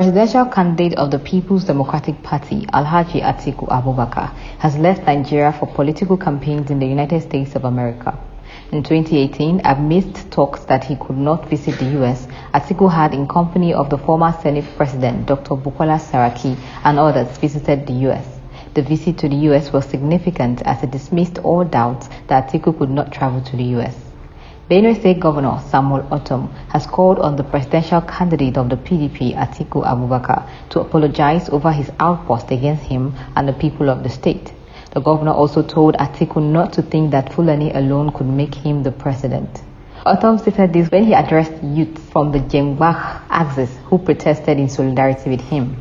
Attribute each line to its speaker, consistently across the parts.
Speaker 1: presidential candidate of the People's Democratic Party, Alhaji Atiku Abubakar, has left Nigeria for political campaigns in the United States of America. In 2018, amidst talks that he could not visit the U.S., Atiku had, in company of the former Senate President Dr. Bukola Saraki and others, visited the U.S. The visit to the U.S. was significant as it dismissed all doubts that Atiku could not travel to the U.S. Benue State Governor Samuel Ortom has called on the presidential candidate of the PDP, Atiku Abubakar, to apologize over his outburst against him and the people of the state. The governor also told Atiku not to think that Fulani alone could make him the president. Ortom stated this when he addressed youth from the Jengbach axis who protested in solidarity with him.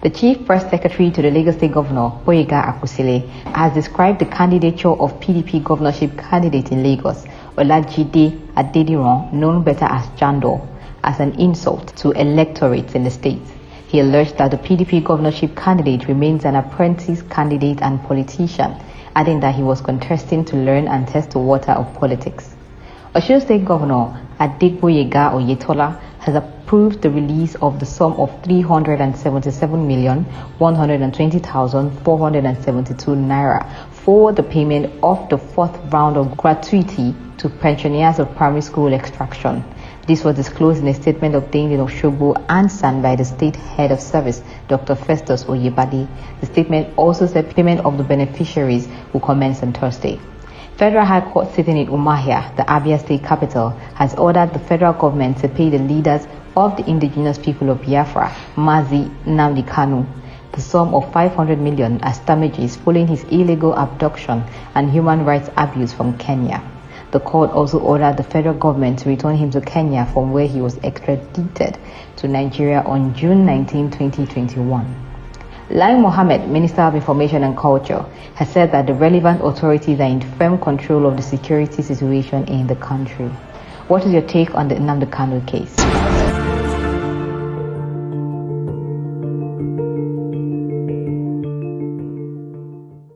Speaker 1: The chief press secretary to the Lagos State Governor, Boyega Akusile, has described the candidature of PDP governorship candidate in Lagos, Olajide Adediran, known better as Jandor, as an insult to electorates in the state. He alleged that the PDP governorship candidate remains an apprentice candidate and politician, adding that he was contesting to learn and test the water of politics. Osun State Governor Adegboyega Oyetola has approved the release of the sum of 377,120,472 naira for the payment of the fourth round of gratuity to pensioners of primary school extraction. This was disclosed in a statement obtained in Osogbo and signed by the State Head of Service, Dr. Festus Oyebade. The statement also said payment of the beneficiaries will commence on Thursday. Federal High Court sitting in Umuahia, the Abia State capital, has ordered the federal government to pay the leaders of the indigenous people of Biafra, Mazi Nnamdi Kanu, the sum of 500 million as damages following his illegal abduction and human rights abuse from Kenya. The court also ordered the federal government to return him to Kenya from where he was extradited to Nigeria on June 19, 2021. Lai Mohammed, Minister of Information and Culture, has said that the relevant authorities are in firm control of the security situation in the country. What is your take on the Nnamdi Kanu case?